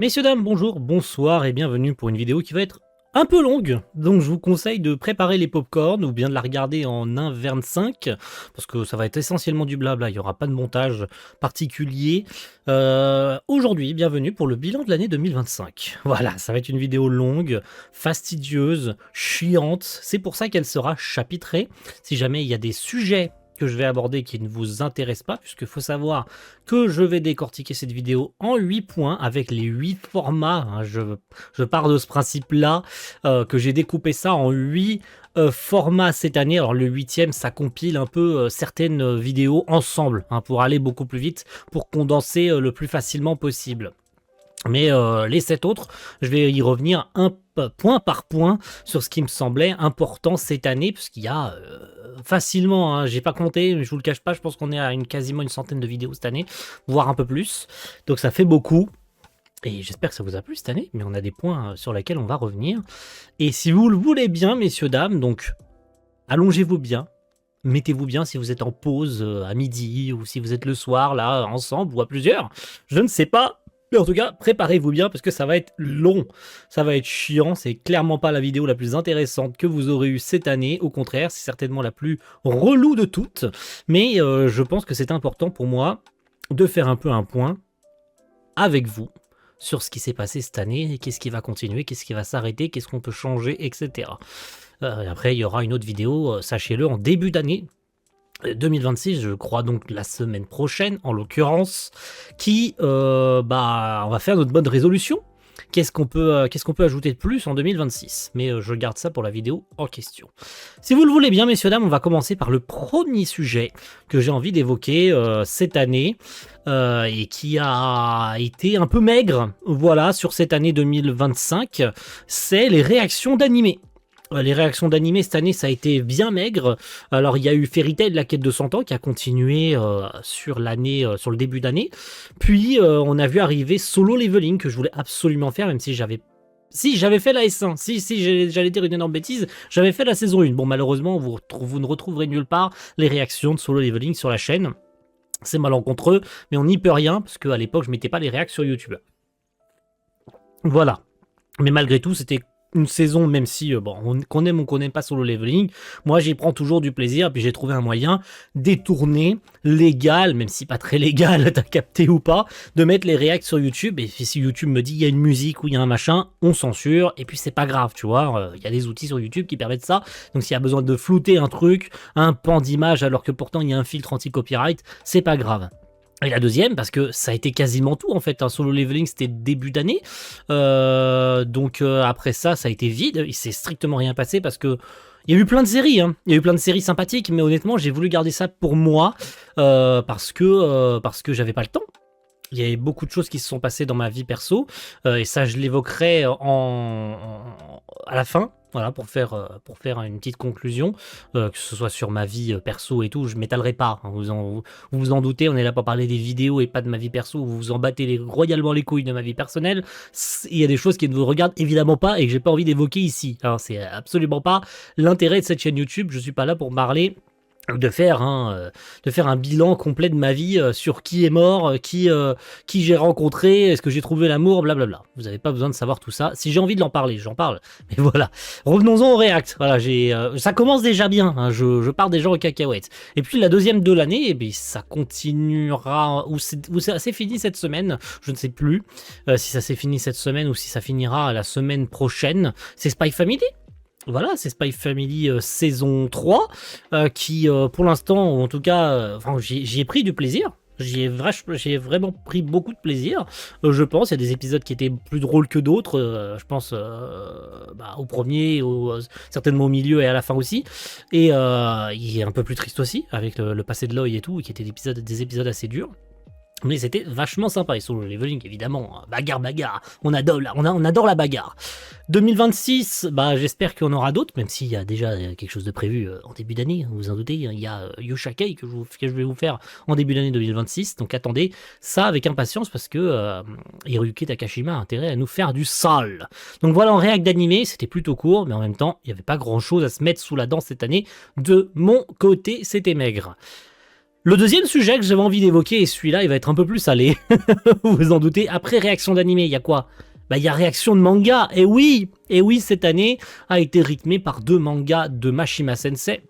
Messieurs, dames, bonjour, bonsoir et bienvenue pour une vidéo qui va être un peu longue. Donc je vous conseille de préparer les popcorn ou bien de la regarder en 1,25 parce que ça va être essentiellement du blabla, il n'y aura pas de montage particulier. Aujourd'hui, bienvenue pour le bilan de l'année 2025. Voilà, ça va être une vidéo longue, fastidieuse, chiante. C'est pour ça qu'elle sera chapitrée. Si jamais il y a des sujets que je vais aborder qui ne vous intéresse pas, puisqu'il faut savoir que je vais décortiquer cette vidéo en 8 points avec les 8 formats. Hein, je pars de ce principe-là, que j'ai découpé ça en 8 formats cette année. Alors le 8e, ça compile un peu certaines vidéos ensemble, hein, pour aller beaucoup plus vite, pour condenser le plus facilement possible. Mais les 7 autres, je vais y revenir point par point sur ce qui me semblait important cette année, puisqu'il y a facilement, hein, j'ai pas compté, mais je vous le cache pas, je pense qu'on est à quasiment une centaine de vidéos cette année, voire un peu plus. Donc ça fait beaucoup. Et j'espère que ça vous a plu cette année, mais on a des points sur lesquels on va revenir. Et si vous le voulez bien, messieurs, dames, donc allongez-vous bien. Mettez-vous bien si vous êtes en pause à midi, ou si vous êtes le soir, là, ensemble, ou à plusieurs. Je ne sais pas. Mais en tout cas, préparez-vous bien parce que ça va être long, ça va être chiant, c'est clairement pas la vidéo la plus intéressante que vous aurez eue cette année, au contraire, c'est certainement la plus relou de toutes, mais je pense que c'est important pour moi de faire un peu un point avec vous sur ce qui s'est passé cette année, qu'est-ce qui va continuer, qu'est-ce qui va s'arrêter, qu'est-ce qu'on peut changer, etc. Après, il y aura une autre vidéo, sachez-le, en début d'année, 2026, je crois donc la semaine prochaine, en l'occurrence, qui, on va faire notre bonne résolution. Qu'est-ce qu'on peut ajouter de plus en 2026? Mais je garde ça pour la vidéo en question. Si vous le voulez bien, messieurs, dames, on va commencer par le premier sujet que j'ai envie d'évoquer cette année et qui a été un peu maigre, voilà, sur cette année 2025, c'est les réactions d'animés. Les réactions d'animés cette année, ça a été bien maigre. Alors il y a eu Fairy Tail, la quête de 100 ans, qui a continué sur l'année, sur le début d'année. Puis on a vu arriver Solo Leveling, que je voulais absolument faire, même si j'avais fait la S1, j'allais dire une énorme bêtise, j'avais fait la saison 1. Bon, malheureusement, vous ne retrouverez nulle part les réactions de Solo Leveling sur la chaîne. C'est malencontreux, mais on n'y peut rien, parce qu'à l'époque, je mettais pas les réactions sur YouTube. Voilà. Mais malgré tout, c'était une saison, même si qu'on aime ou qu'on n'aime pas Solo Leveling, moi j'y prends toujours du plaisir, puis j'ai trouvé un moyen détourné, légal, même si pas très légal, t'as capté ou pas, de mettre les réacts sur YouTube, et si YouTube me dit il y a une musique ou il y a un machin, on censure, et puis c'est pas grave, tu vois, il y a des outils sur YouTube qui permettent ça, donc s'il y a besoin de flouter un truc, un pan d'image alors que pourtant il y a un filtre anti-copyright, c'est pas grave. Et la deuxième, parce que ça a été quasiment tout en fait, hein. Solo Leveling c'était début d'année, donc après ça a été vide, il s'est strictement rien passé parce que il y a eu plein de séries, hein. Il y a eu plein de séries sympathiques, mais honnêtement j'ai voulu garder ça pour moi, parce que j'avais pas le temps. Il y a eu beaucoup de choses qui se sont passées dans ma vie perso, et ça je l'évoquerai à la fin. Voilà, pour faire une petite conclusion, que ce soit sur ma vie perso et tout, je m'étalerai pas, hein, vous vous en doutez, on est là pour parler des vidéos et pas de ma vie perso, vous vous en battez royalement les couilles de ma vie personnelle, il y a des choses qui ne vous regardent évidemment pas et que j'ai pas envie d'évoquer ici, hein, c'est absolument pas l'intérêt de cette chaîne YouTube, je suis pas là pour parler de faire un bilan complet de ma vie sur qui est mort, qui j'ai rencontré, est-ce que j'ai trouvé l'amour, blablabla. Vous n'avez pas besoin de savoir tout ça. Si j'ai envie de l'en parler, j'en parle. Mais voilà. Revenons-en au React. Voilà, ça commence déjà bien. Hein, je pars déjà aux cacahuètes. Et puis la deuxième de l'année, eh bien, ça continuera ou ça s'est fini cette semaine. Je ne sais plus si ça s'est fini cette semaine ou si ça finira la semaine prochaine. C'est Spy Family. Voilà, c'est Spy Family saison 3, qui pour l'instant, ou en tout cas, j'y ai pris du plaisir. J'ai vraiment pris beaucoup de plaisir, je pense. Il y a des épisodes qui étaient plus drôles que d'autres, je pense au premier, certainement au milieu et à la fin aussi. Et il est un peu plus triste aussi, avec le passé de Loï et tout, qui étaient des épisodes assez durs. Mais c'était vachement sympa, et Solo Leveling évidemment, bagarre, on adore la bagarre. 2026, j'espère qu'on aura d'autres, même s'il y a déjà quelque chose de prévu en début d'année, vous vous en doutez, il y a Yoshakei que je vais vous faire en début d'année 2026, donc attendez ça avec impatience parce que Hiroyuki Takashima a intérêt à nous faire du sale. Donc voilà, en réact d'animé, c'était plutôt court, mais en même temps, il n'y avait pas grand chose à se mettre sous la dent cette année, de mon côté, c'était maigre. Le deuxième sujet que j'avais envie d'évoquer, et celui-là, il va être un peu plus salé, vous vous en doutez. Après réaction d'animé, il y a quoi? Bah, il y a réaction de manga. Et oui, cette année a été rythmée par 2 mangas de Mashima Sensei,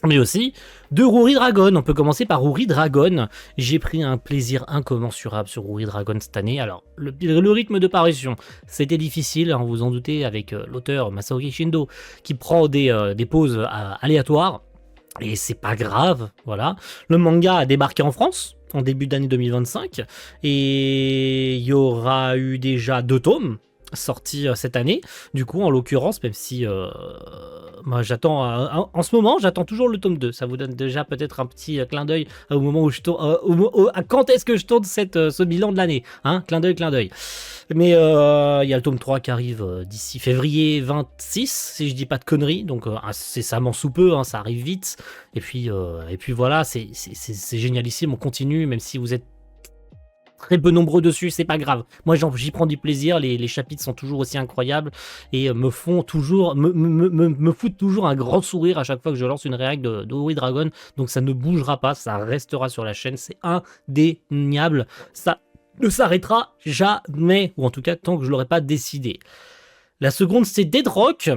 mais aussi de Ruri Dragon. On peut commencer par Ruri Dragon. J'ai pris un plaisir incommensurable sur Ruri Dragon cette année. Alors, le rythme de parution, c'était difficile, hein, vous en doutez, avec l'auteur Masaoki Shindo, qui prend des pauses aléatoires. Et c'est pas grave, voilà. Le manga a débarqué en France en début d'année 2025 et il y aura eu déjà 2 tomes sortis cette année. Du coup, en l'occurrence, même si moi j'attends en ce moment, j'attends toujours le tome 2. Ça vous donne déjà peut-être un petit clin d'œil au moment où je tourne, à quand est-ce que je tourne ce bilan de l'année, hein, clin d'œil, clin d'œil. Mais il y a le tome 3 qui arrive d'ici février 26, si je dis pas de conneries, donc incessamment sous peu, hein, ça arrive vite. Et puis voilà, c'est génialissime, on continue, même si vous êtes très peu nombreux dessus, c'est pas grave. Moi j'y prends du plaisir, les chapitres sont toujours aussi incroyables et me font toujours, me foutent toujours un grand sourire à chaque fois que je lance une réac de Ruri Dragon, donc ça ne bougera pas, ça restera sur la chaîne, c'est indéniable, ça ne s'arrêtera jamais, ou en tout cas tant que je l'aurai pas décidé. La seconde, c'est Dead Rock,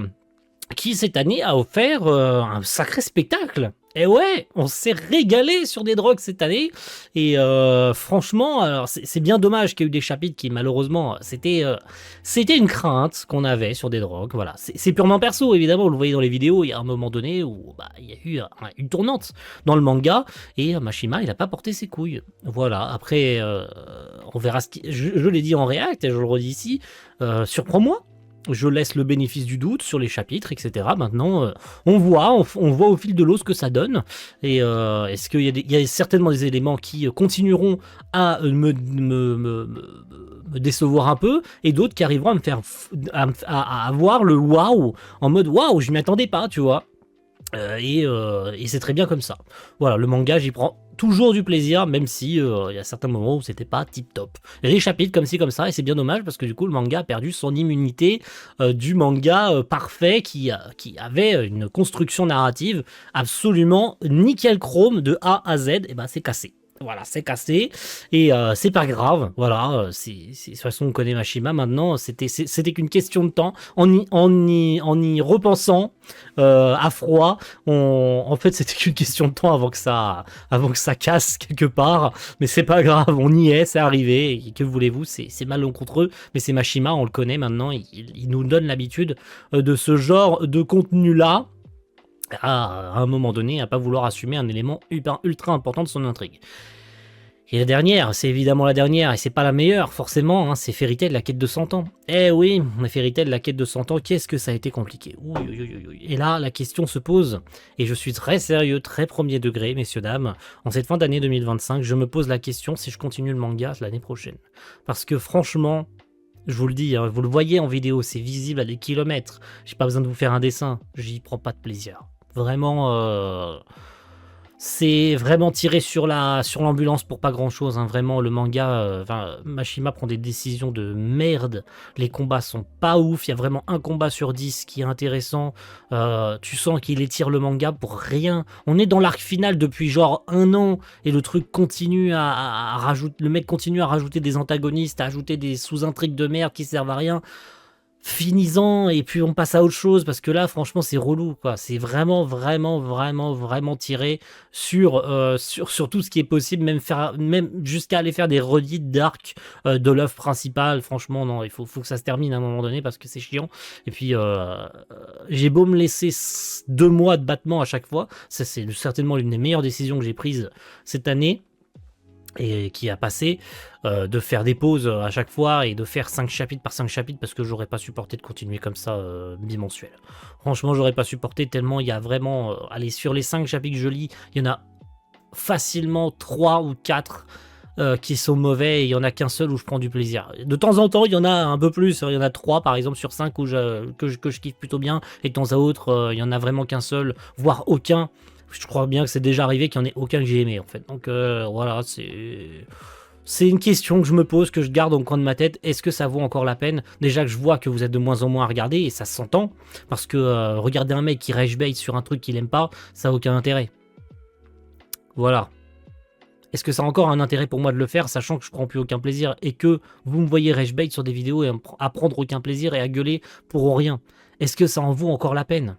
qui cette année a offert un sacré spectacle. Et ouais, on s'est régalé sur Dead Rock cette année. Et franchement, alors c'est bien dommage qu'il y ait eu des chapitres qui malheureusement, c'était une crainte qu'on avait sur Dead Rock. Voilà, c'est purement perso évidemment. Vous le voyez dans les vidéos, il y a un moment donné où il y a eu une tournante dans le manga et Mashima il a pas porté ses couilles. Voilà. Après, on verra ce qui. Je l'ai dit en react et je le redis ici. Surprends-moi. Je laisse le bénéfice du doute sur les chapitres, etc. Maintenant, on voit au fil de l'eau ce que ça donne. Et est-ce qu'il y a certainement des éléments qui continueront à me décevoir un peu, et d'autres qui arriveront à me faire à avoir le waouh, en mode waouh, je m'y attendais pas, tu vois. Et c'est très bien comme ça. Voilà, le manga, j'y prends toujours du plaisir, même si il y a certains moments où c'était pas tip top. Il y a des chapitres comme ci, comme ça, et c'est bien dommage parce que du coup, le manga a perdu son immunité du manga parfait qui avait une construction narrative absolument nickel chrome de A à Z. Et ben, c'est cassé. Voilà, c'est cassé et c'est pas grave. Voilà, de toute façon on connaît Mashima maintenant. C'était qu'une question de temps. En y repensant à froid, en fait c'était qu'une question de temps avant que ça casse quelque part. Mais c'est pas grave, on y est, c'est arrivé. Et que voulez-vous, c'est malencontreux. Mais c'est Mashima, on le connaît maintenant. Il nous donne l'habitude de ce genre de contenu là. À un moment donné, à pas vouloir assumer un élément ultra important de son intrigue. Et la dernière, c'est évidemment la dernière, et c'est pas la meilleure, forcément, hein, c'est Fairy Tail, la quête de 100 ans. Eh oui, Fairy Tail, la quête de 100 ans, qu'est-ce que ça a été compliqué. Et là, la question se pose, et je suis très sérieux, très premier degré, messieurs, dames, en cette fin d'année 2025, je me pose la question si je continue le manga l'année prochaine. Parce que franchement, je vous le dis, hein, vous le voyez en vidéo, c'est visible à des kilomètres, j'ai pas besoin de vous faire un dessin, j'y prends pas de plaisir. Vraiment, c'est vraiment tiré sur l'ambulance pour pas grand chose, hein. Vraiment, le manga, Mashima prend des décisions de merde, les combats sont pas ouf, il y a vraiment un combat sur 10 qui est intéressant, tu sens qu'il étire le manga pour rien, on est dans l'arc final depuis genre 1 an, et le truc continue à rajouter, le mec continue à rajouter des antagonistes, à ajouter des sous-intrigues de merde qui servent à rien. Finis-en et puis on passe à autre chose parce que là franchement c'est relou quoi, c'est vraiment tiré sur tout ce qui est possible, même jusqu'à aller faire des redits d'arc de l'œuvre principale. Franchement non, il faut que ça se termine à un moment donné parce que c'est chiant. Et puis j'ai beau me laisser 2 mois de battement à chaque fois, ça c'est certainement l'une des meilleures décisions que j'ai prises cette année et qui a passé de faire des pauses à chaque fois et de faire 5 chapitres par 5 chapitres parce que j'aurais pas supporté de continuer comme ça bimensuel. Franchement, j'aurais pas supporté tellement il y a vraiment allez, sur les 5 chapitres que je lis, il y en a facilement 3 ou 4 qui sont mauvais et il y en a qu'un seul où je prends du plaisir. De temps en temps, il y en a un peu plus, il y en a 3 par exemple sur 5 où que je kiffe plutôt bien et de temps à autre, il y en a vraiment qu'un seul, voire aucun. Je crois bien que c'est déjà arrivé qu'il n'y en ait aucun que j'ai aimé en fait. Donc voilà, c'est une question que je me pose, que je garde au coin de ma tête. Est-ce que ça vaut encore la peine? Déjà que je vois que vous êtes de moins en moins à regarder, et ça s'entend, parce que regarder un mec qui rage bait sur un truc qu'il aime pas, ça n'a aucun intérêt. Voilà. Est-ce que ça a encore un intérêt pour moi de le faire, sachant que je prends plus aucun plaisir et que vous me voyez rage bait sur des vidéos et à prendre aucun plaisir et à gueuler pour rien? Est-ce que ça en vaut encore la peine?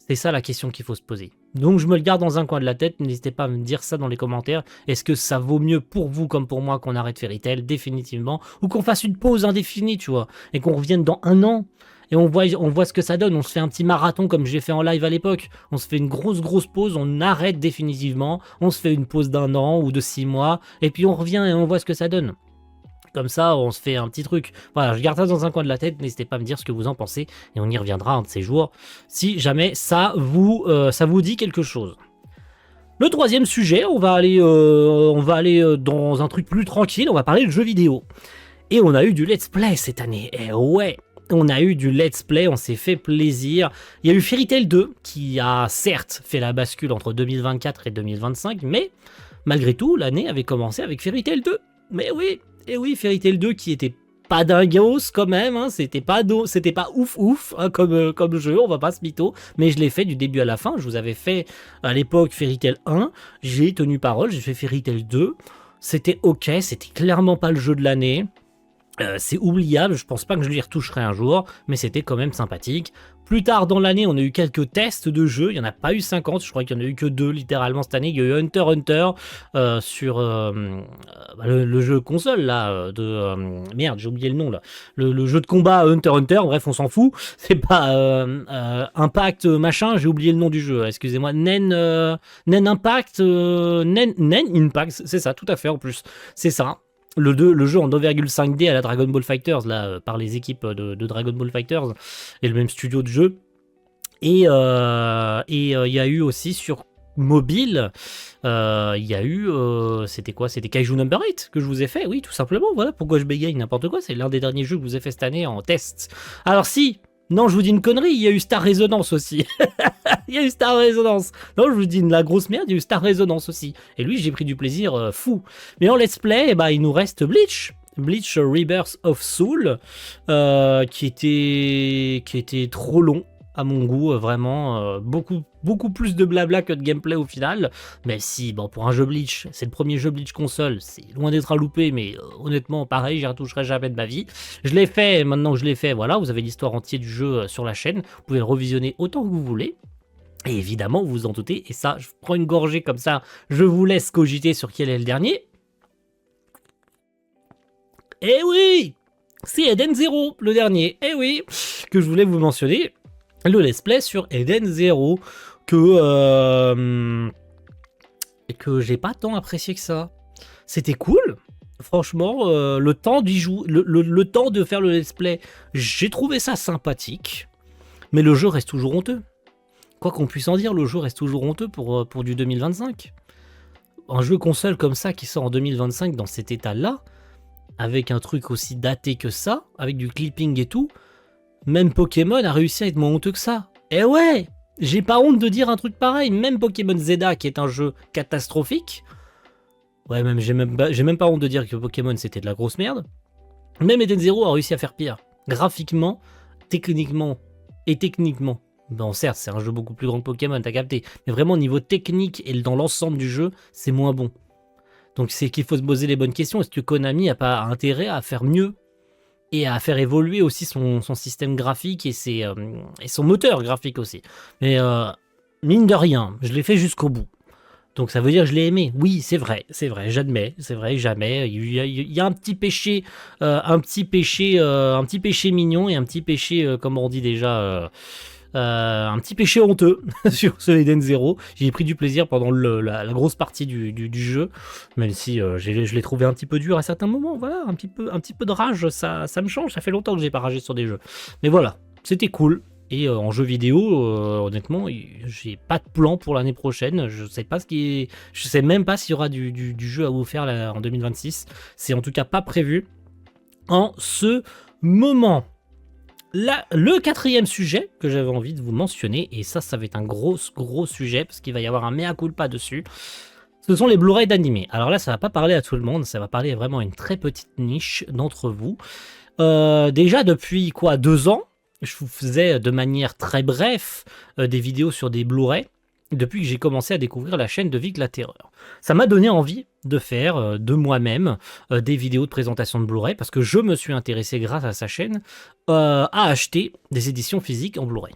C'est ça la question qu'il faut se poser. Donc je me le garde dans un coin de la tête, n'hésitez pas à me dire ça dans les commentaires. Est-ce que ça vaut mieux pour vous comme pour moi qu'on arrête Fairy Tail définitivement, ou qu'on fasse une pause indéfinie, tu vois, et qu'on revienne dans un an et on voit ce que ça donne, on se fait un petit marathon comme j'ai fait en live à l'époque, on se fait une grosse pause, on arrête définitivement, on se fait une pause d'1 an ou de 6 mois, et puis on revient et on voit ce que ça donne. Comme ça, on se fait un petit truc. Voilà, je garde ça dans un coin de la tête. N'hésitez pas à me dire ce que vous en pensez. Et on y reviendra un de ces jours, si jamais ça vous dit quelque chose. Le troisième sujet, on va aller dans un truc plus tranquille. On va parler de jeux vidéo. Et on a eu du let's play cette année. Et ouais, on a eu du let's play, on s'est fait plaisir. Il y a eu Fairy Tail 2, qui a certes fait la bascule entre 2024 et 2025. Mais malgré tout, l'année avait commencé avec Fairy Tail 2. Mais oui. Et oui, Fairy Tail 2 qui était pas dingos quand même, hein, c'était pas ouf hein, comme jeu, on va pas se mytho, mais je l'ai fait du début à la fin. Je vous avais fait à l'époque Fairy Tail 1, j'ai tenu parole, j'ai fait Fairy Tail 2, c'était ok, c'était clairement pas le jeu de l'année. C'est oubliable, je pense pas que je l'y retoucherai un jour, mais c'était quand même sympathique. Plus tard dans l'année, on a eu quelques tests de jeux, il n'y en a pas eu 50, je crois qu'il n'y en a eu que 2 littéralement cette année. Il y a eu Hunter x Hunter sur le jeu console là, merde, j'ai oublié le nom là. Le jeu de combat Hunter x Hunter, bref, on s'en fout. C'est pas Impact machin, j'ai oublié le nom du jeu, excusez-moi. Nen Impact, Nen Impact, c'est ça, tout à fait en plus, c'est ça. Le jeu en 2,5D à la Dragon Ball Fighters, là, par les équipes de Dragon Ball Fighters, et le même studio de jeu. Et il y a eu aussi sur mobile, il y a eu, c'était quoi? C'était Kaiju Number 8 que je vous ai fait, oui, tout simplement, voilà, pourquoi je bégaye n'importe quoi, c'est l'un des derniers jeux que je vous ai fait cette année en test. Alors si, non, je vous dis une connerie, il y a eu Star Resonance aussi. Il y a eu Star Resonance. Non, je vous dis la grosse merde, il y a eu Star Resonance aussi. Et lui, j'ai pris du plaisir fou. Mais en let's play, eh ben, il nous reste Bleach. Bleach Rebirth of Soul, qui était trop long à mon goût, vraiment beaucoup plus de blabla que de gameplay au final. Mais si, bon, pour un jeu Bleach, c'est le premier jeu Bleach console, c'est loin d'être à louper, mais honnêtement, pareil, j'y retoucherai jamais de ma vie. Je l'ai fait, maintenant que je l'ai fait, voilà, vous avez l'histoire entière du jeu sur la chaîne, vous pouvez le revisionner autant que vous voulez. Et évidemment, vous vous en doutez, et ça, je prends une gorgée comme ça, je vous laisse cogiter sur quel est le dernier. Eh oui, c'est Eden Zero, le dernier, eh oui, que je voulais vous mentionner, le let's play sur Eden Zero, que j'ai pas tant apprécié que ça. C'était cool, franchement, le temps d'y jouer, le temps de faire le let's play, j'ai trouvé ça sympathique, mais le jeu reste toujours honteux. Quoi qu'on puisse en dire, le jeu reste toujours honteux pour du 2025. Un jeu console comme ça qui sort en 2025 dans cet état-là, avec un truc aussi daté que ça, avec du clipping et tout, même Pokémon a réussi à être moins honteux que ça. Et ouais, j'ai pas honte de dire un truc pareil, même Pokémon Zeta qui est un jeu catastrophique, ouais, même j'ai même pas honte de dire que Pokémon c'était de la grosse merde, même Eden Zero a réussi à faire pire, graphiquement, techniquement et techniquement. Bon, certes, c'est un jeu beaucoup plus grand que Pokémon, t'as capté, mais vraiment au niveau technique et dans l'ensemble du jeu, c'est moins bon. Donc c'est qu'il faut se poser les bonnes questions. Est-ce que Konami n'a pas intérêt à faire mieux et à faire évoluer aussi son système graphique et son moteur graphique aussi. Mais mine de rien, je l'ai fait jusqu'au bout. Donc ça veut dire que je l'ai aimé. Oui, c'est vrai, j'admets, c'est vrai, jamais. Il y a un petit péché, un petit péché mignon et un petit péché, comme on dit déjà. Un petit péché honteux sur ce Eden Zero. J'ai pris du plaisir pendant la grosse partie du jeu, même si je l'ai trouvé un petit peu dur à certains moments. Voilà, un petit peu de rage, ça me change. Ça fait longtemps que j'ai pas ragé sur des jeux. Mais voilà, c'était cool. Et en jeu vidéo, honnêtement, j'ai pas de plan pour l'année prochaine. Je sais même pas s'il y aura du jeu à vous faire là, en 2026. C'est en tout cas pas prévu en ce moment. Là, le quatrième sujet que j'avais envie de vous mentionner, et ça va être un gros sujet, parce qu'il va y avoir un mea culpa dessus, ce sont les Blu-ray d'animés. Alors là, ça va pas parler à tout le monde, ça va parler vraiment à une très petite niche d'entre vous. Déjà depuis 2 ans, je vous faisais de manière très bref des vidéos sur des Blu-ray, depuis que j'ai commencé à découvrir la chaîne de Vic la Terreur. Ça m'a donné envie de faire de moi-même des vidéos de présentation de Blu-ray parce que je me suis intéressé grâce à sa chaîne à acheter des éditions physiques en Blu-ray.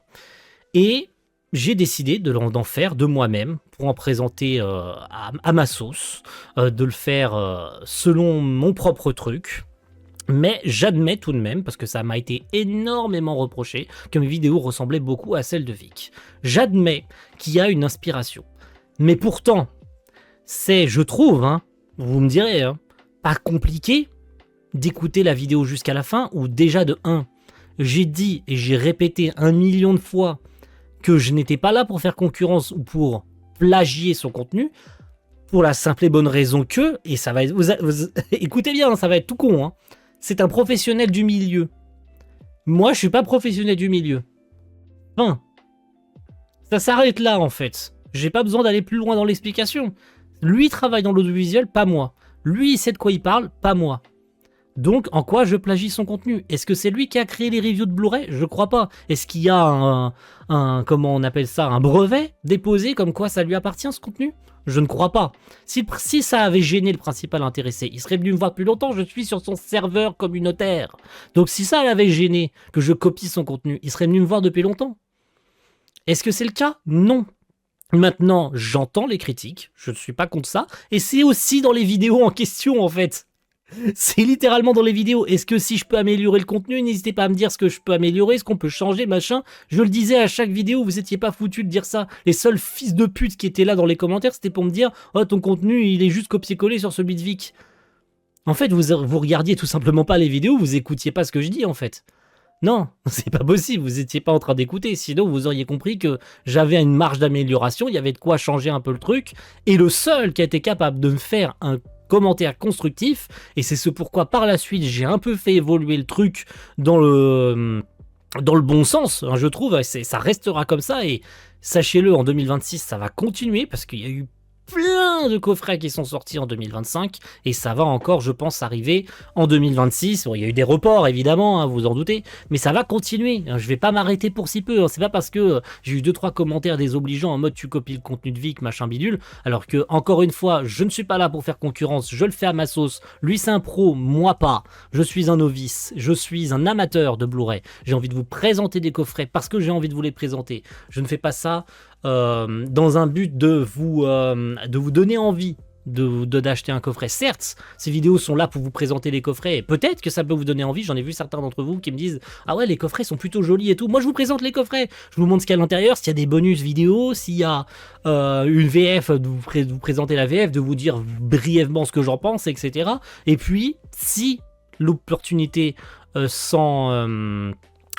Et j'ai décidé d'en faire de moi-même pour en présenter à ma sauce, de le faire selon mon propre truc. Mais j'admets tout de même, parce que ça m'a été énormément reproché, que mes vidéos ressemblaient beaucoup à celles de Vic. J'admets qu'il y a une inspiration. Mais pourtant, c'est, je trouve, vous me direz, pas compliqué d'écouter la vidéo jusqu'à la fin, où déjà de 1, j'ai dit et j'ai répété 1 million de fois que je n'étais pas là pour faire concurrence ou pour plagier son contenu, pour la simple et bonne raison que, et ça va être, écoutez bien, ça va être tout con, c'est un professionnel du milieu. Moi, je suis pas professionnel du milieu. Enfin, ça s'arrête là, en fait. J'ai pas besoin d'aller plus loin dans l'explication. Lui travaille dans l'audiovisuel, pas moi. Lui, il sait de quoi il parle, pas moi. Donc, en quoi je plagie son contenu? Est-ce que c'est lui qui a créé les reviews de Blu-ray? Je crois pas. Est-ce qu'il y a comment on appelle ça, un brevet déposé comme quoi ça lui appartient, ce contenu? Je ne crois pas. Si ça avait gêné le principal intéressé, il serait venu me voir depuis longtemps, je suis sur son serveur communautaire. Donc si ça l'avait gêné que je copie son contenu, il serait venu me voir depuis longtemps. Est-ce que c'est le cas? Non. Maintenant, j'entends les critiques, je ne suis pas contre ça, et c'est aussi dans les vidéos en question en fait. C'est littéralement dans les vidéos. Est-ce que si je peux améliorer le contenu, n'hésitez pas à me dire ce que je peux améliorer, ce qu'on peut changer, machin. Je le disais à chaque vidéo, vous étiez pas foutus de dire ça. Les seuls fils de pute qui étaient là dans les commentaires, c'était pour me dire « Oh, ton contenu, il est juste copié-collé sur celui de Vic. » En fait, vous regardiez tout simplement pas les vidéos, vous écoutiez pas ce que je dis, en fait. Non, c'est pas possible, vous étiez pas en train d'écouter, sinon vous auriez compris que j'avais une marge d'amélioration, il y avait de quoi changer un peu le truc, et le seul qui a été capable de me faire un commentaire constructif, et c'est ce pourquoi par la suite j'ai un peu fait évoluer le truc dans le bon sens, je trouve, ça restera comme ça, et sachez-le, en 2026 ça va continuer, parce qu'il y a eu plein de coffrets qui sont sortis en 2025 et ça va encore, je pense, arriver en 2026. Bon, il y a eu des reports évidemment, vous en doutez, mais ça va continuer. Je vais pas m'arrêter pour si peu. C'est pas parce que j'ai eu 2-3 commentaires désobligeants en mode tu copies le contenu de Vic, machin bidule, alors que encore une fois, je ne suis pas là pour faire concurrence. Je le fais à ma sauce. Lui c'est un pro, moi pas. Je suis un novice. Je suis un amateur de Blu-ray. J'ai envie de vous présenter des coffrets parce que j'ai envie de vous les présenter. Je ne fais pas ça dans un but de vous donner envie d'acheter un coffret. Certes, ces vidéos sont là pour vous présenter les coffrets et peut-être que ça peut vous donner envie. J'en ai vu certains d'entre vous qui me disent « Ah ouais, les coffrets sont plutôt jolis et tout. » Moi, je vous présente les coffrets. Je vous montre ce qu'il y a à l'intérieur, s'il y a des bonus vidéos, s'il y a une VF, de vous présenter la VF, de vous dire brièvement ce que j'en pense, etc. Et puis, si l'opportunité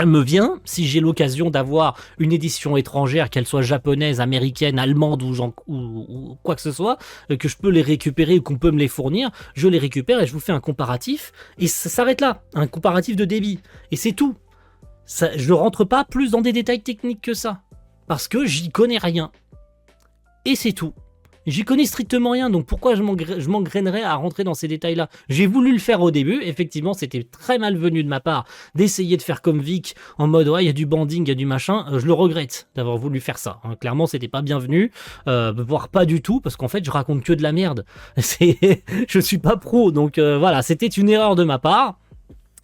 me vient, si j'ai l'occasion d'avoir une édition étrangère, qu'elle soit japonaise, américaine, allemande ou quoi que ce soit, que je peux les récupérer ou qu'on peut me les fournir, je les récupère et je vous fais un comparatif, et ça s'arrête là, un comparatif de débit, et c'est tout. Je ne rentre pas plus dans des détails techniques que ça, parce que j'y connais rien, et c'est tout. J'y connais strictement rien, donc pourquoi je m'engrainerais à rentrer dans ces détails-là? J'ai voulu le faire au début, effectivement, c'était très malvenu de ma part d'essayer de faire comme Vic, en mode ouais, il y a du banding, il y a du machin, je le regrette d'avoir voulu faire ça. Clairement, c'était pas bienvenu, voire pas du tout, parce qu'en fait, je raconte que de la merde. Je suis pas pro, donc voilà, c'était une erreur de ma part.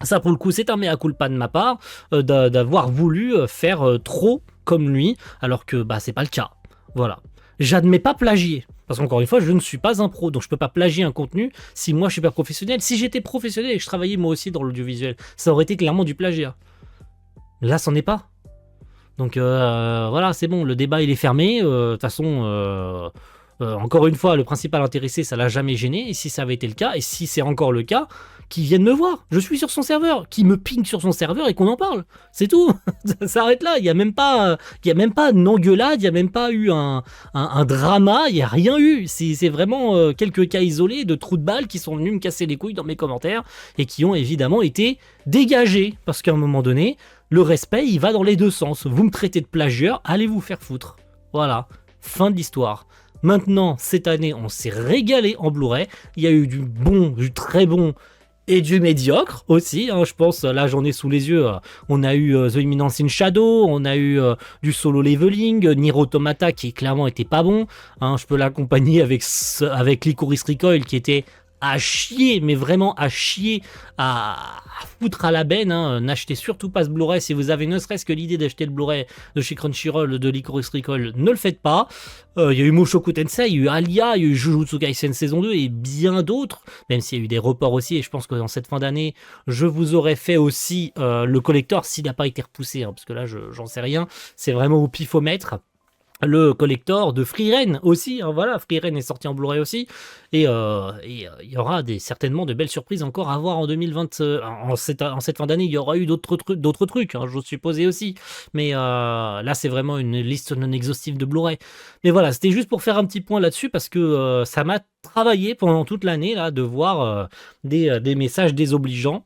Ça, pour le coup, c'est un mea culpa de ma part, d'avoir voulu faire trop comme lui, alors que bah c'est pas le cas. Voilà. J'admets pas plagier, parce qu'encore une fois, je ne suis pas un pro, donc je peux pas plagier un contenu si moi je suis pas professionnel. Si j'étais professionnel et que je travaillais moi aussi dans l'audiovisuel, ça aurait été clairement du plagiat. Là, c'en est pas. Donc voilà, c'est bon, le débat il est fermé. De toute façon, encore une fois, le principal intéressé, ça l'a jamais gêné. Et si ça avait été le cas, et si c'est encore le cas, qu'il vienne me voir. Je suis sur son serveur, qu'il me ping sur son serveur et qu'on en parle. C'est tout. Ça s'arrête là. Il y a même pas une engueulade, il y a même pas eu un drama, il y a rien eu. C'est vraiment quelques cas isolés de trous de balles qui sont venus me casser les couilles dans mes commentaires et qui ont évidemment été dégagés parce qu'à un moment donné, le respect, il va dans les deux sens. Vous me traitez de plagieur, allez vous faire foutre. Voilà, fin de l'histoire. Maintenant, cette année, on s'est régalé en Blu-ray. Il y a eu du bon, du très bon et du médiocre aussi, hein, je pense, là j'en ai sous les yeux, on a eu The Imminence in Shadow, on a eu du solo leveling, Nier Automata qui clairement était pas bon, hein, je peux l'accompagner avec Licorice Recoil qui était à chier, mais vraiment à chier, à foutre à la benne, hein. N'achetez surtout pas ce Blu-ray, si vous avez ne serait-ce que l'idée d'acheter le Blu-ray de chez Crunchyroll de Licorice Recoil, ne le faites pas. Il y a eu Mushoku Tensei, il y a eu Alia, il y a eu Jujutsu Kaisen saison 2 et bien d'autres, même s'il y a eu des reports aussi, et je pense que dans cette fin d'année, je vous aurais fait aussi le collector s'il n'a pas été repoussé, hein, parce que là, j'en sais rien, c'est vraiment au pifomètre. Le collector de Frieren aussi, hein, voilà, Frieren est sorti en Blu-ray aussi, et il y aura certainement de belles surprises encore à voir en 2020, en cette fin d'année, il y aura eu d'autres trucs, hein, j'ose supposer aussi, mais là c'est vraiment une liste non exhaustive de Blu-ray. Mais voilà, c'était juste pour faire un petit point là-dessus, parce que ça m'a travaillé pendant toute l'année, là, de voir des messages désobligeants,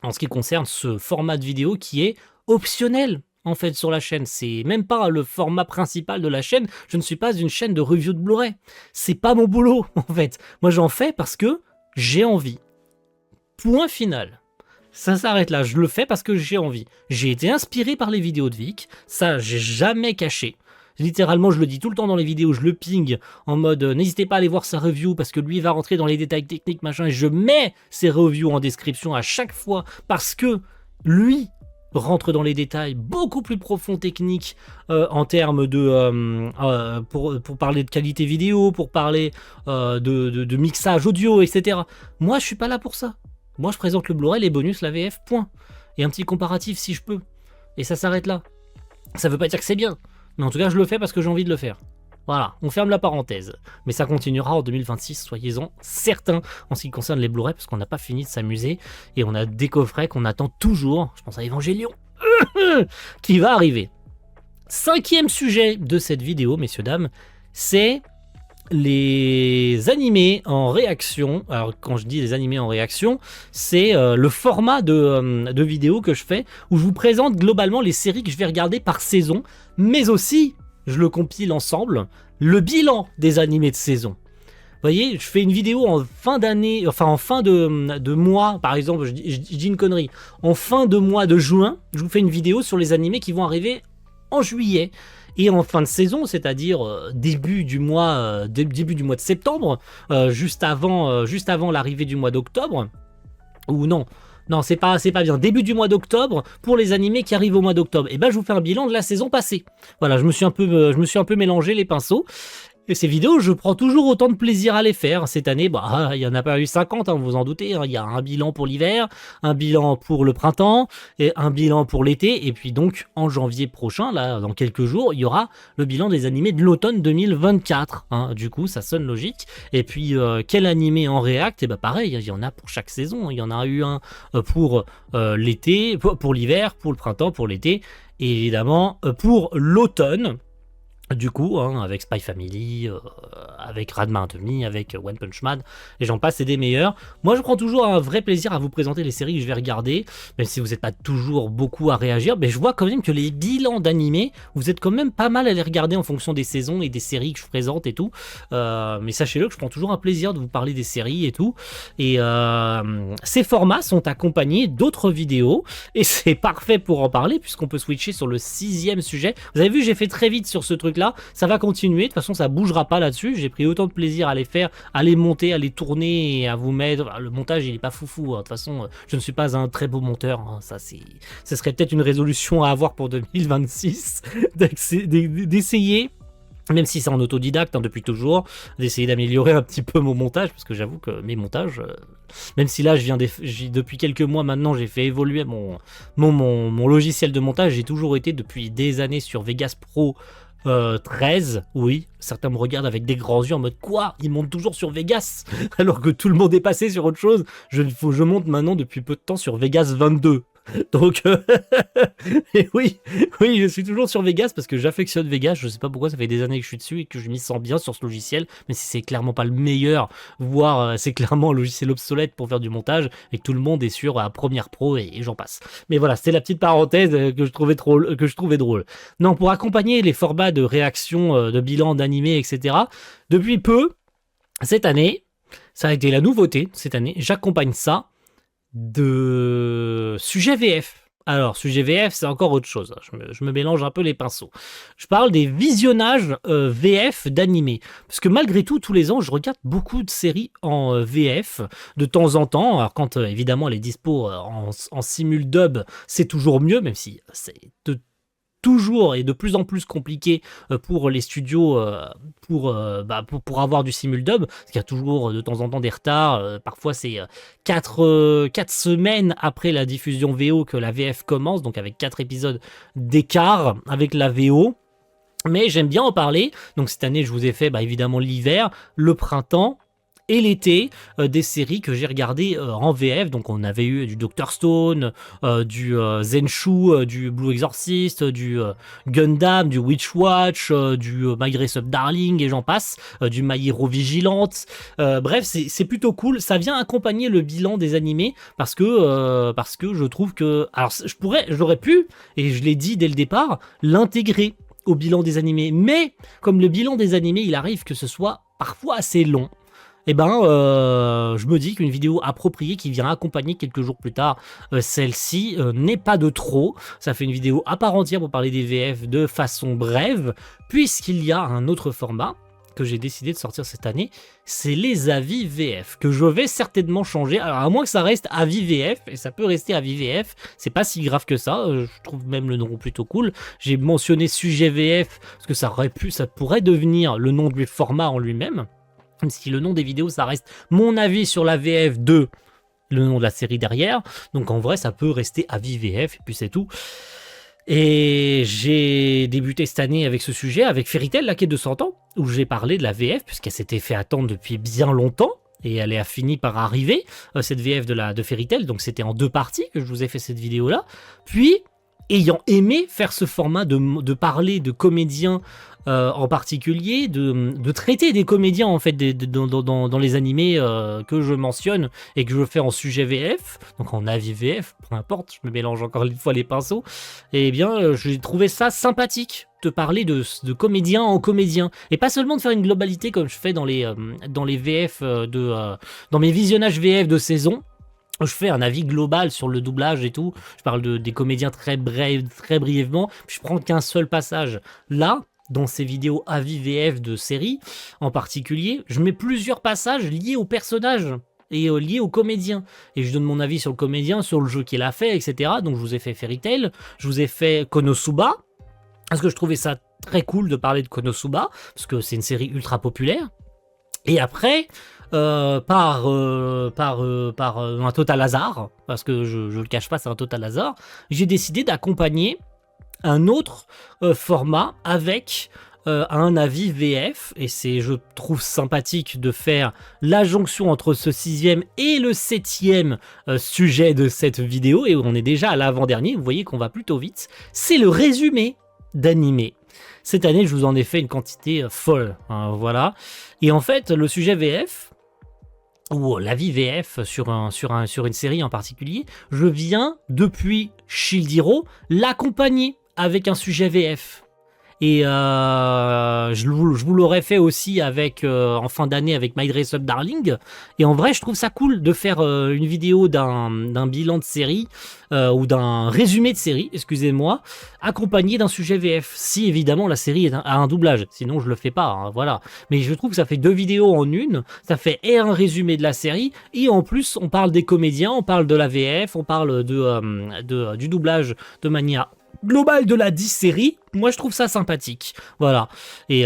en ce qui concerne ce format de vidéo qui est optionnel en fait sur la chaîne. C'est même pas le format principal de la chaîne. Je ne suis pas une chaîne de review de Blu-ray. C'est pas mon boulot en fait. Moi j'en fais parce que j'ai envie. Point final. Ça s'arrête là. Je le fais parce que j'ai envie. J'ai été inspiré par les vidéos de Vic. Ça, j'ai jamais caché. Littéralement, je le dis tout le temps dans les vidéos, je le ping en mode n'hésitez pas à aller voir sa review parce que lui va rentrer dans les détails techniques, machin, et je mets ses reviews en description à chaque fois parce que lui rentre dans les détails beaucoup plus profonds techniques en termes de pour parler de qualité vidéo, pour parler de mixage audio, etc. Moi, je suis pas là pour ça. Moi, je présente le Blu-ray, les bonus, la VF, point. Et un petit comparatif si je peux. Et ça s'arrête là. Ça veut pas dire que c'est bien. Mais en tout cas, je le fais parce que j'ai envie de le faire. Voilà, on ferme la parenthèse. Mais ça continuera en 2026, soyez-en certains, en ce qui concerne les Blu-ray, parce qu'on n'a pas fini de s'amuser, et on a des coffrets qu'on attend toujours, je pense à Evangelion, qui va arriver. 5e sujet de cette vidéo, messieurs, dames, c'est les animés en réaction. Alors quand je dis les animés en réaction, c'est le format de vidéo que je fais, où je vous présente globalement les séries que je vais regarder par saison, mais aussi, je le compile ensemble, le bilan des animés de saison. Vous voyez, je fais une vidéo en fin d'année, enfin en fin de mois, par exemple, je dis une connerie, en fin de mois de juin, je vous fais une vidéo sur les animés qui vont arriver en juillet. Et en fin de saison, c'est-à-dire début du mois de septembre, juste avant l'arrivée du mois d'octobre, ou non, c'est pas bien. Début du mois d'octobre pour les animés qui arrivent au mois d'octobre. Et ben, je vous fais un bilan de la saison passée. Voilà, je me suis un peu mélangé les pinceaux. Et ces vidéos, je prends toujours autant de plaisir à les faire. Cette année, bah, il n'y en a pas eu 50, hein, vous vous en doutez. Hein. Il y a un bilan pour l'hiver, un bilan pour le printemps, et un bilan pour l'été. Et puis donc, en janvier prochain, là, dans quelques jours, il y aura le bilan des animés de l'automne 2024. Hein. Du coup, ça sonne logique. Et puis, quel animé en réact? Et bah pareil, il y en a pour chaque saison. Il y en a eu un pour l'été, pour l'hiver, pour le printemps, pour l'été. Et évidemment, pour l'automne. Du coup, hein, avec Spy Family, avec Ranma 1/2, avec One Punch Man, et j'en passe, c'est des meilleurs. Moi, je prends toujours un vrai plaisir à vous présenter les séries que je vais regarder, même si vous n'êtes pas toujours beaucoup à réagir, mais je vois quand même que les bilans d'animés, vous êtes quand même pas mal à les regarder en fonction des saisons et des séries que je présente et tout. Mais sachez-le que je prends toujours un plaisir de vous parler des séries et tout. Et ces formats sont accompagnés d'autres vidéos, et c'est parfait pour en parler, puisqu'on peut switcher sur le 6e sujet. Vous avez vu, j'ai fait très vite sur ce truc là, ça va continuer, de toute façon ça bougera pas là-dessus, j'ai pris autant de plaisir à les faire, à les monter, à les tourner et à vous mettre, le montage il est pas foufou, hein. De toute façon je ne suis pas un très beau monteur, hein. Ce serait peut-être une résolution à avoir pour 2026, d'essayer, même si c'est en autodidacte, hein, depuis toujours, d'essayer d'améliorer un petit peu mon montage, parce que j'avoue que mes montages, même si là depuis quelques mois maintenant j'ai fait évoluer mon logiciel de montage, j'ai toujours été depuis des années sur Vegas Pro 13, oui, certains me regardent avec des grands yeux en mode quoi, ils montent toujours sur Vegas alors que tout le monde est passé sur autre chose. Je monte maintenant depuis peu de temps sur Vegas 22. Donc, et oui, je suis toujours sur Vegas parce que j'affectionne Vegas. Je sais pas pourquoi, ça fait des années que je suis dessus et que je m'y sens bien sur ce logiciel, mais si c'est clairement pas le meilleur, voire c'est clairement un logiciel obsolète pour faire du montage et que tout le monde est sur Premiere Pro et j'en passe. Mais voilà, c'était la petite parenthèse que je trouvais drôle. Non, pour accompagner les formats de réaction, de bilan d'animé, etc., depuis peu, cette année, ça a été la nouveauté cette année, j'accompagne ça de sujet VF. Alors, sujet VF, c'est encore autre chose. Je me mélange un peu les pinceaux. Je parle des visionnages VF d'animés. Parce que malgré tout, tous les ans, je regarde beaucoup de séries en VF de temps en temps. Alors, quand évidemment elle est dispo en simul-dub, c'est toujours mieux, même si c'est toujours et de plus en plus compliqué pour les studios pour avoir du simul-dub, parce qu'il y a toujours de temps en temps des retards, parfois c'est 4 semaines après la diffusion VO que la VF commence, donc avec 4 épisodes d'écart avec la VO. Mais j'aime bien en parler, donc cette année je vous ai fait évidemment l'hiver, le printemps et l'été, des séries que j'ai regardées en VF. Donc on avait eu du Dr Stone, du Zenshu, du Blue Exorcist, du Gundam, du Witch Watch, du My Dress Up Darling et j'en passe, du My Hero Vigilante. Bref, c'est plutôt cool. Ça vient accompagner le bilan des animés parce que je trouve que... Alors j'aurais pu, et je l'ai dit dès le départ, l'intégrer au bilan des animés. Mais comme le bilan des animés, il arrive que ce soit parfois assez long, je me dis qu'une vidéo appropriée qui vient accompagner quelques jours plus tard celle-ci n'est pas de trop. Ça fait une vidéo à part entière pour parler des VF de façon brève, puisqu'il y a un autre format que j'ai décidé de sortir cette année, c'est les avis VF, que je vais certainement changer. Alors à moins que ça reste avis VF, et ça peut rester avis VF, c'est pas si grave que ça, je trouve même le nom plutôt cool. J'ai mentionné sujet VF, parce que ça pourrait devenir le nom du format en lui-même. Même si le nom des vidéos, ça reste mon avis sur la VF de le nom de la série derrière. Donc en vrai, ça peut rester avis VF, et puis c'est tout. Et j'ai débuté cette année avec ce sujet, avec Fairy Tail, la quête de 100 ans, où j'ai parlé de la VF, puisqu'elle s'était fait attendre depuis bien longtemps. Et elle a fini par arriver, cette VF de Fairy Tail. Donc c'était en 2 parties que je vous ai fait cette vidéo-là. Puis, ayant aimé faire ce format de parler de comédiens en particulier, de traiter des comédiens en fait dans les animés que je mentionne et que je fais en sujet VF, donc en avis VF, peu importe, je me mélange encore une fois les pinceaux, et bien j'ai trouvé ça sympathique de parler de comédien en comédien, et pas seulement de faire une globalité comme je fais dans les VF dans mes visionnages VF de saison. Je fais un avis global sur le doublage et tout, je parle des comédiens très brièvement, puis je prends qu'un seul passage. Là, dans ces vidéos avis VF de séries, en particulier, je mets plusieurs passages liés au personnage et liés au comédien. Et je donne mon avis sur le comédien, sur le jeu qu'il a fait, etc. Donc je vous ai fait Fairy Tail, je vous ai fait Konosuba, parce que je trouvais ça très cool de parler de Konosuba, parce que c'est une série ultra populaire. Et après, par un total hasard, parce que je le cache pas, c'est un total hasard, j'ai décidé d'accompagner un autre format avec un avis VF, et je trouve sympathique de faire la jonction entre ce 6e et le 7e sujet de cette vidéo, et on est déjà à l'avant-dernier, vous voyez qu'on va plutôt vite. C'est le résumé d'animé. Cette année, je vous en ai fait une quantité folle, hein, voilà. Et en fait, le sujet VF, ou l'avis VF sur une série en particulier, je viens, depuis Shield Hero, l'accompagner avec un sujet VF. Et je vous l'aurais fait aussi en fin d'année avec My Dress Up Darling. Et en vrai, je trouve ça cool de faire une vidéo d'un bilan de série, ou d'un résumé de série, excusez-moi, accompagné d'un sujet VF. Si évidemment la série a un doublage, sinon je le fais pas, hein, voilà. Mais je trouve que ça fait 2 vidéos en une, ça fait un résumé de la série, et en plus on parle des comédiens, on parle de la VF, on parle du doublage de manière global de la 10 série. Moi je trouve ça sympathique, voilà. Et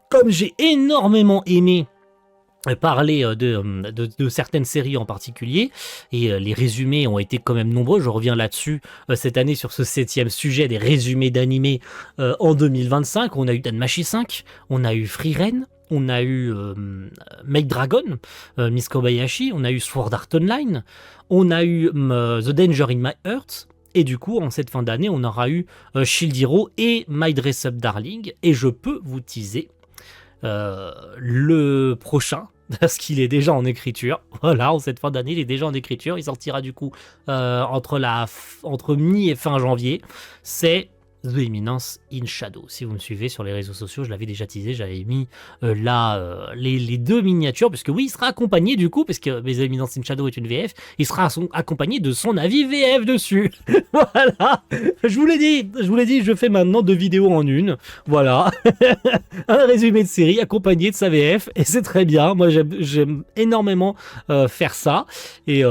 comme j'ai énormément aimé parler de certaines séries en particulier, et les résumés ont été quand même nombreux, je reviens là-dessus cette année sur ce 7e sujet des résumés d'animés en 2025. On a eu Danmachi 5, on a eu Free Ren, on a eu Make Dragon, Miss Kobayashi, on a eu Sword Art Online, on a eu The Danger in My Heart. Et du coup, en cette fin d'année, on aura eu Shield Hero et My Dress Up Darling. Et je peux vous teaser le prochain, parce qu'il est déjà en écriture. Voilà, en cette fin d'année, il est déjà en écriture. Il sortira du coup entre mi et fin janvier. C'est The Eminence in Shadow. Si vous me suivez sur les réseaux sociaux, je l'avais déjà teasé, j'avais mis là les deux miniatures, parce que oui, il sera accompagné du coup, parce que The Eminence in Shadow est une VF, il sera accompagné de son avis VF dessus. Voilà, je vous l'ai dit, je fais maintenant 2 vidéos en une, voilà. Un résumé de série accompagné de sa VF, et c'est très bien, moi j'aime énormément faire ça, et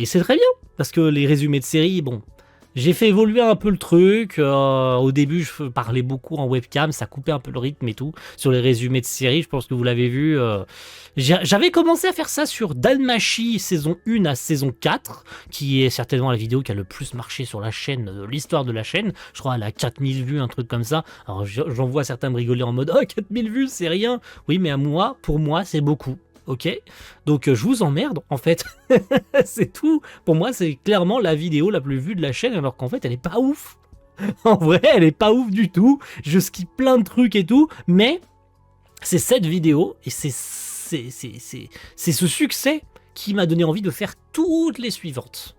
c'est très bien, parce que les résumés de série, bon... J'ai fait évoluer un peu le truc, au début je parlais beaucoup en webcam, ça coupait un peu le rythme et tout, sur les résumés de séries, je pense que vous l'avez vu. J'avais commencé à faire ça sur Danmachi saison 1 à saison 4, qui est certainement la vidéo qui a le plus marché sur la chaîne, l'histoire de la chaîne, je crois elle a 4000 vues, un truc comme ça. Alors j'en vois certains me rigoler en mode « Oh 4000 vues c'est rien !» Oui mais pour moi c'est beaucoup. Ok, donc je vous emmerde en fait, c'est tout. Pour moi, c'est clairement la vidéo la plus vue de la chaîne, alors qu'en fait, elle est pas ouf. En vrai, elle est pas ouf du tout. Je skip plein de trucs et tout, mais c'est cette vidéo et c'est ce succès qui m'a donné envie de faire toutes les suivantes.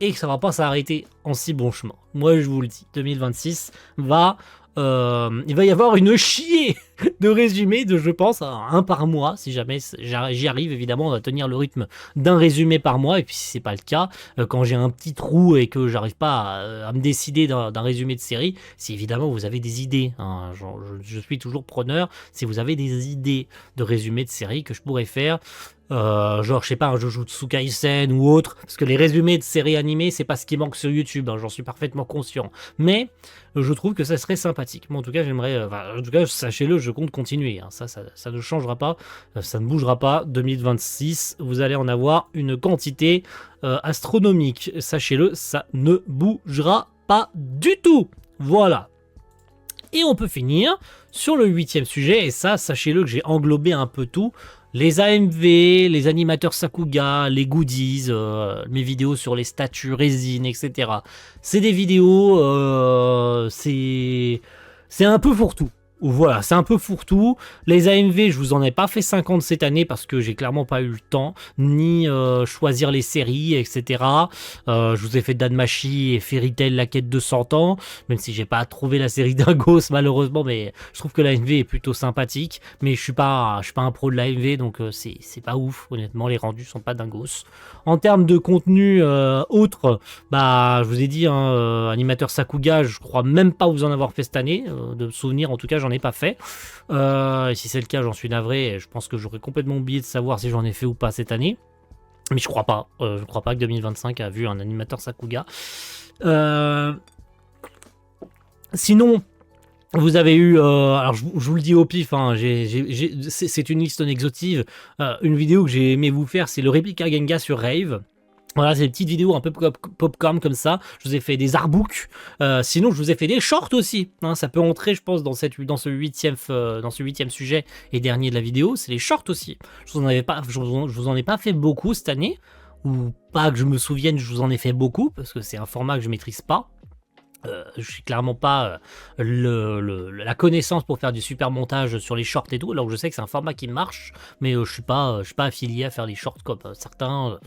Et que ça va pas s'arrêter en si bon chemin. Moi, je vous le dis, 2026 va... il va y avoir une chier de résumés de, je pense, un par mois. Si jamais j'y arrive, évidemment, on va tenir le rythme d'un résumé par mois. Et puis si c'est pas le cas, quand j'ai un petit trou et que j'arrive pas à me décider d'un résumé de série, si évidemment vous avez des idées, hein, je suis toujours preneur, si vous avez des idées de résumé de série que je pourrais faire, genre je sais pas, un Jujutsu Kaisen ou autre, parce que les résumés de séries animées c'est pas ce qui manque sur YouTube, hein, j'en suis parfaitement conscient, mais je trouve que ça serait sympathique. Moi en tout cas j'aimerais, en tout cas sachez-le, je compte continuer, hein. Ça ne changera pas, ça ne bougera pas. 2026 vous allez en avoir une quantité astronomique, sachez-le, ça ne bougera pas du tout. Voilà. Et on peut finir sur le 8e sujet, et ça sachez-le que j'ai englobé un peu tout. Les AMV, les animateurs Sakuga, les goodies, mes vidéos sur les statues, résine, etc. C'est des vidéos, c'est un peu fourre-tout. Voilà, c'est un peu fourre-tout. Les AMV, je vous en ai pas fait 50 cette année parce que j'ai clairement pas eu le temps, ni choisir les séries, etc. Je vous ai fait Danmachi et Fairy Tail, la quête de 100 ans, même si j'ai pas trouvé la série Dingos malheureusement, mais je trouve que l'AMV est plutôt sympathique. Mais je suis pas un pro de l'AMV, donc c'est pas ouf, honnêtement, les rendus sont pas dingos. En termes de contenu autre, bah je vous ai dit, hein, animateur Sakuga, je crois même pas vous en avoir fait cette année, de souvenir en tout cas, j'en ai pas fait. Et si c'est le cas, j'en suis navré. Je pense que j'aurais complètement oublié de savoir si j'en ai fait ou pas cette année. Mais je crois pas. Je crois pas que 2025 a vu un animateur Sakuga. Sinon, vous avez eu, alors je vous le dis au pif, hein, c'est une liste non exhaustive. Une vidéo que j'ai aimé vous faire, c'est le réplica Genga sur Rave. Voilà, c'est des petites vidéos un peu popcorn comme ça. Je vous ai fait des artbooks. Sinon, je vous ai fait des shorts aussi. Hein, ça peut entrer, je pense, dans ce 8e sujet et dernier de la vidéo. C'est les shorts aussi. Je vous en ai pas fait beaucoup cette année. Ou pas que je me souvienne, je vous en ai fait beaucoup. Parce que c'est un format que je maîtrise pas. Je suis clairement pas la connaissance pour faire du super montage sur les shorts et tout, alors que je sais que c'est un format qui marche, mais je suis pas affilié à faire les shorts comme certains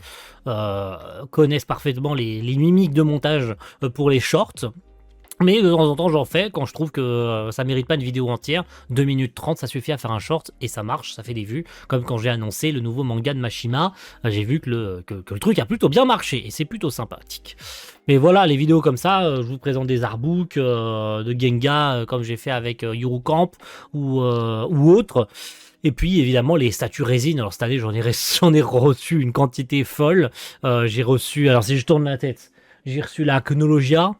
connaissent parfaitement les mimiques de montage pour les shorts. Mais de temps en temps j'en fais quand je trouve que ça mérite pas une vidéo entière. 2 minutes 30 ça suffit à faire un short et ça marche, ça fait des vues. Comme quand j'ai annoncé le nouveau manga de Mashima, j'ai vu que le truc a plutôt bien marché et c'est plutôt sympathique. Mais voilà, les vidéos comme ça, je vous présente des artbooks de Genga comme j'ai fait avec Yuru Camp ou autre. Et puis évidemment les statues résine. Alors cette année j'en ai reçu une quantité folle. J'ai reçu, alors si je tourne la tête, j'ai reçu la Chronologia.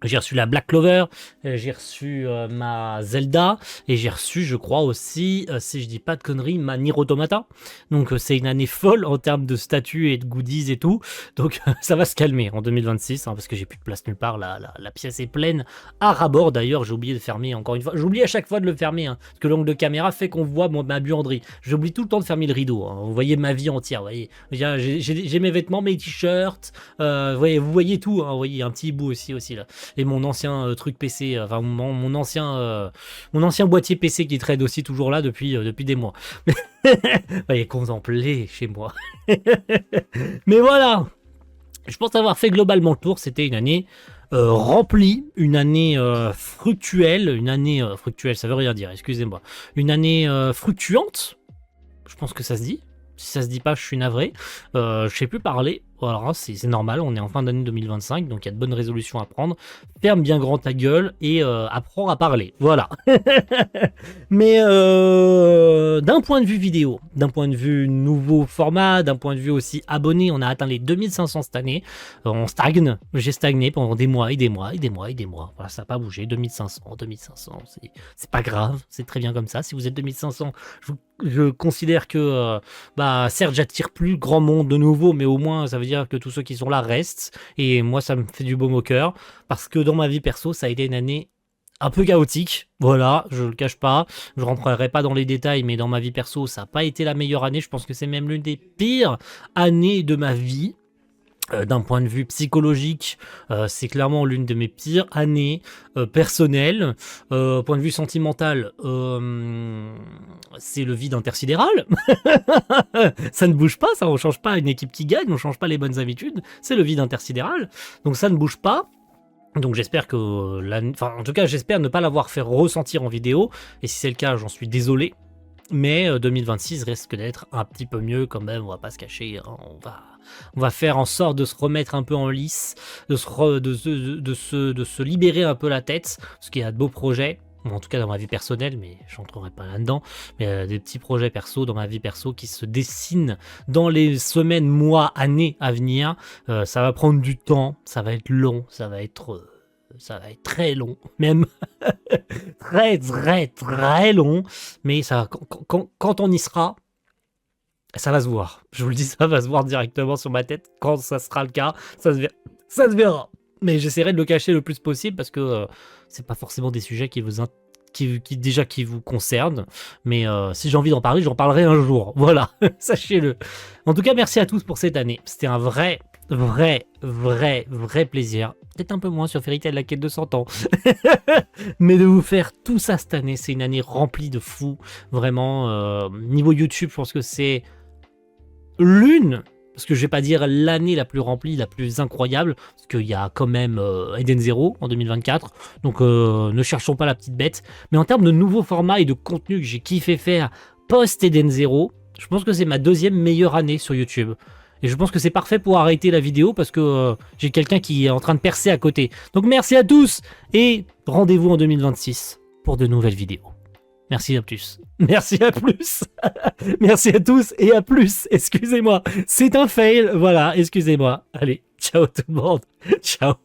J'ai reçu la Black Clover, j'ai reçu ma Zelda, et j'ai reçu, je crois aussi, si je dis pas de conneries, ma Nier Automata. Donc c'est une année folle en termes de statuts et de goodies et tout. Donc ça va se calmer en 2026, hein, parce que j'ai plus de place nulle part. La pièce est pleine à ras-bord. D'ailleurs, j'ai oublié de fermer encore une fois. J'oublie à chaque fois de le fermer, hein, parce que l'angle de caméra fait qu'on voit ma buanderie. J'oublie tout le temps de fermer le rideau. Hein. Vous voyez ma vie entière. Vous voyez, j'ai mes vêtements, mes t-shirts. Vous voyez tout. Hein, vous voyez un petit bout aussi là. Et mon ancien truc PC, enfin mon ancien boîtier PC qui traîne aussi toujours là depuis des mois. Voyez, contemplez chez moi. Mais voilà, je pense avoir fait globalement le tour. C'était une année remplie, une année fructuelle, une année fructuelle, ça veut rien dire, excusez-moi, une année fructuante, je pense que ça se dit. Si ça se dit pas, je suis navré. Je sais plus parler. Voilà, c'est normal, on est en fin d'année 2025, donc il y a de bonnes résolutions à prendre. Ferme bien grand ta gueule et apprends à parler. Voilà. Mais d'un point de vue vidéo, d'un point de vue nouveau format, d'un point de vue aussi abonné, on a atteint les 2500 cette année. On stagne. J'ai stagné pendant des mois et des mois et des mois et des mois. Voilà, ça n'a pas bougé. 2500, 2500, c'est pas grave. C'est très bien comme ça. Si vous êtes 2500, je considère que, certes, j'attire plus grand monde de nouveau, mais au moins, ça veut dire que tous ceux qui sont là restent. Et moi, ça me fait du baume au cœur. Parce que dans ma vie perso, ça a été une année un peu chaotique. Voilà, je le cache pas. Je rentrerai pas dans les détails, mais dans ma vie perso, ça n'a pas été la meilleure année. Je pense que c'est même l'une des pires années de ma vie. D'un point de vue psychologique, c'est clairement l'une de mes pires années personnelles. Point de vue sentimental, c'est le vide intersidéral. Ça ne bouge pas, ça, on change pas une équipe qui gagne, on change pas les bonnes habitudes, c'est le vide intersidéral. Donc ça ne bouge pas. Donc j'espère que, en tout cas j'espère ne pas l'avoir fait ressentir en vidéo, et si c'est le cas, j'en suis désolé. Mais 2026 risque d'être un petit peu mieux quand même, on va pas se cacher, hein, on va faire en sorte de se remettre un peu en lice, de se libérer un peu la tête, parce qu'il y a de beaux projets, en tout cas dans ma vie personnelle, mais je n'entrerai pas là-dedans, mais des petits projets perso dans ma vie perso qui se dessinent dans les semaines, mois, années à venir. Ça va prendre du temps, ça va être long, ça va être très long, même très long, mais ça, quand on y sera, ça va se voir. Je vous le dis, ça va se voir directement sur ma tête. Quand ça sera le cas, ça se verra. Mais j'essaierai de le cacher le plus possible parce que c'est pas forcément des sujets qui vous concernent. Mais si j'ai envie d'en parler, j'en parlerai un jour. Voilà, sachez-le. En tout cas, merci à tous pour cette année. C'était un vrai plaisir. Peut-être un peu moins sur Fairy Tail la quête de 100 ans. Mais de vous faire tout ça cette année, c'est une année remplie de fous. Vraiment, niveau YouTube, je pense que c'est parce que je vais pas dire l'année la plus remplie, la plus incroyable, parce qu'il y a quand même Eden Zero en 2024, donc ne cherchons pas la petite bête. Mais en termes de nouveaux formats et de contenu que j'ai kiffé faire post Eden Zero, je pense que c'est ma deuxième meilleure année sur YouTube. Et je pense que c'est parfait pour arrêter la vidéo parce que j'ai quelqu'un qui est en train de percer à côté. Donc merci à tous et rendez-vous en 2026 pour de nouvelles vidéos. Merci à plus. Merci à plus. Merci à tous et à plus. Excusez-moi. C'est un fail. Voilà, excusez-moi. Allez, ciao tout le monde. Ciao.